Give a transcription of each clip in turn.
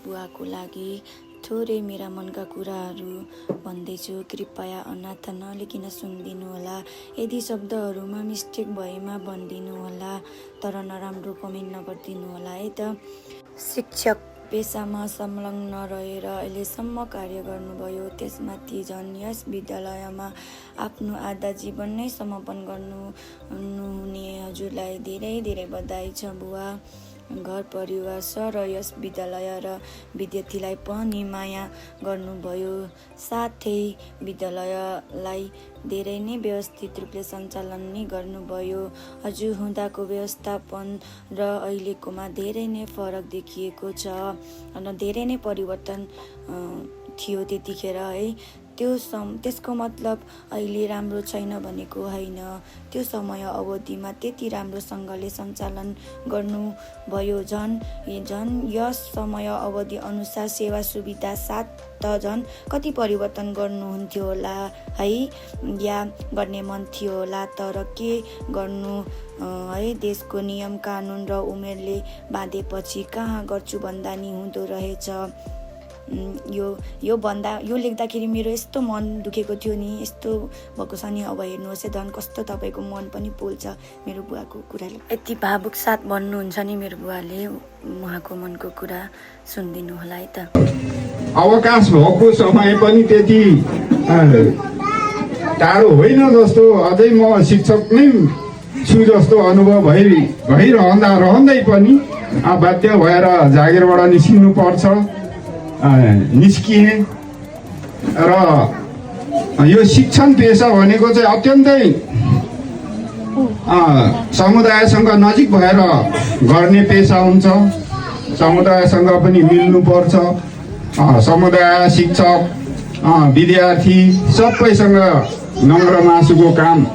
बुवाको लागि थोरै मेरा मनका कुराहरू भन्दैछु। कृपया अनाथ नलिकन सुनिदिनुहोला। यदि शब्दहरूमा मिस्टेक भएमा भनिदिनुहोला, तर नराम्रो कमेन्ट नगरिदिनुहोला है त। शिक्षक पेसामा संलग्न रहेर अहिलेसम्म कार्य गर्नुभयो, त्यसमाथि झन् यस विद्यालयमा आफ्नो आधा जीवन नै समर्पण गर्नुहुने हजुरलाई धेरै धेरै बधाई छ बुवा। घर परिवार सह र यस विद्यालय र विद्यार्थीलाई पनि माया गर्नुभयो, साथै विद्यालयलाई धेरै नै व्यवस्थित रूपले सञ्चालन नै गर्नुभयो। हजुर हुँदाको व्यवस्थापन र अहिलेकोमा धेरै नै फरक देखिएको छ र धेरै नै परिवर्तन थियो त्यतिखेर है। त्यसको मतलब अहिले राम्रो छैन भनेको होइन। त्यो समय अवधिमा त्यति राम्रोसँगले सञ्चालन गर्नुभयो। झन् यस समय अवधि अनुसार सेवा सुविधा साथ त झन् कति परिवर्तन गर्नुहुन्थ्यो होला है, या गर्ने मन थियो होला, तर के गर्नु है, देशको नियम कानुन र उमेरले बाँधेपछि कहाँ गर्छु भन्दा नि हुँदो रहेछ। यो लेख्दाखेरि मेरो यस्तो मन दुखेको थियो नि, यस्तो भएको छ नि। अब हेर्नुहोस् है, धन कस्तो तपाईँको मन पनि पोल्छ मेरो बुवाको कुराले। यति भावुक साथ भन्नुहुन्छ नि मेरो बुवाले, उहाँको मनको कुरा सुनिदिनु होला है त। अवकाश भएको समय पनि त्यति टाढो होइन जस्तो, अझै म शिक्षक नै छु जस्तो अनुभव रहँदै पनि बाध्य भएर जागिरबाट निस्किनु पर्छ। निस्किए र यो शिक्षण पेसा भनेको चाहिँ अत्यन्तै समुदायसँग नजिक भएर गर्ने पेसा हुन्छ। समुदायसँग पनि मिल्नुपर्छ। समुदाय, शिक्षक, विद्यार्थी सबैसँग नम्र मासुको काम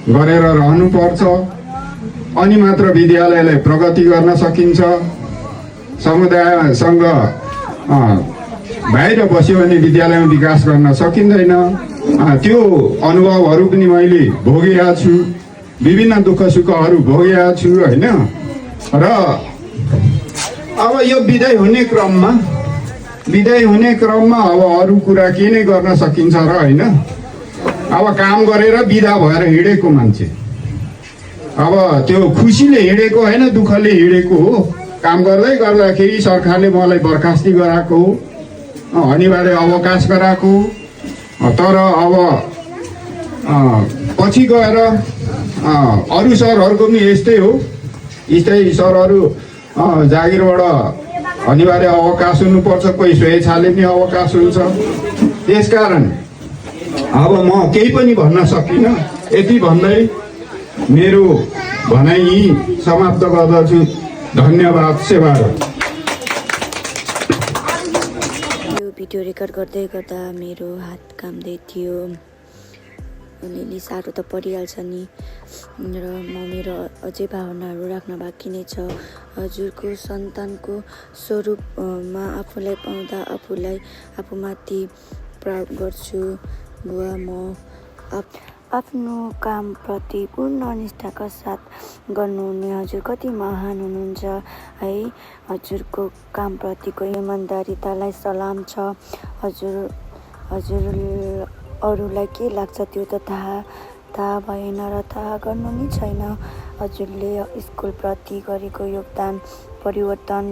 गरेर रहनुपर्छ, अनि मात्र विद्यालयलाई प्रगति गर्न सकिन्छ। समुदायसँग बाहिर बस्यो भने विद्यालयमा विकास गर्न सकिँदैन। त्यो अनुभवहरू पनि मैले भोगेका छु, विभिन्न दुःख सुखहरू भोगेका छु होइन। र अब यो विदाई हुने क्रममा अब अरू कुरा के नै गर्न सकिन्छ र होइन। अब काम गरेर बिदा भएर हिँडेको मान्छे, अब त्यो खुसीले हिँडेको होइन, दुःखले हिँडेको हो। काम गर्दै गर्दाखेरि सरकारले मलाई बर्खास्ती गराएको हो, अनिवार्य अवकाश गराएको। तर अब पछि गएर अरू सरहरूको पनि यस्तै हो। यस्तै सरहरू जागिरबाट अनिवार्य अवकाश हुनुपर्छ, कोही स्वेच्छाले पनि अवकाश हुन्छ। त्यसकारण अब म केही पनि भन्न सकिनँ। यति भन्दै मेरो भनाइ समाप्त गर्दछु। धन्यवाद। सेवा। यो भिडियो रेकर्ड गर्दै गर्दा मेरो हात काम्दै थियो। अलिअलि साह्रो त परिहाल्छ नि, र म मेरो अझै भावनाहरू राख्न बाँकी नै छ। हजुरको सन्तानको स्वरूपमा आफूलाई पाउँदा आफूमाथि प्राउड गर्छु बुवा। म आफ्नो कामप्रति पूर्ण निष्ठाका साथ गर्नुहुने हजुर कति महान हुनुहुन्छ है। हजुरको कामप्रतिको इमान्दारितालाई सलाम छ। हजुर अरूलाई के लाग्छ त्यो त थाहा भएन र थाहा गर्नु नि छैन। हजुरले स्कुलप्रति गरेको योगदान, परिवर्तन,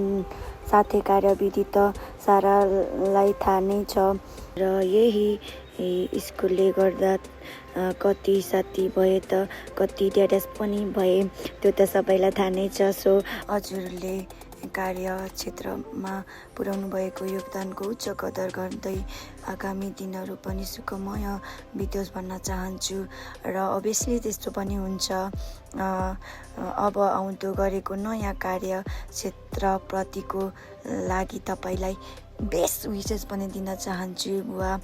साथै कार्यविधि त सारालाई थाहा नै छ। र यही स्कुलले गर्दा कति साथी भए त कति ड्याडेस पनि भए, त्यो त सबैलाई थाहा नै छ। सो हजुरले कार्यक्षेत्रमा पुर्याउनु भएको योगदानको उच्च कदर गर्दै आगामी दिनहरू पनि सुखमय बितोस् भन्न चाहन्छु। र अभियसली त्यस्तो पनि हुन्छ। अब आउँदो गरेको नयाँ कार्यक्षेत्रप्रतिको लागि तपाईँलाई बेस्ट विसेस पनि दिन चाहन्छु बुवा।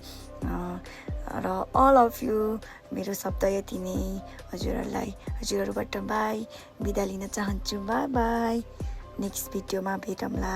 र अल अफ यु। मेरो शब्द यति नै। हजुरहरूबाट बाई बिदा लिन चाहन्छु। By by. नेक्स्ट भिडियोमा भेटौँला।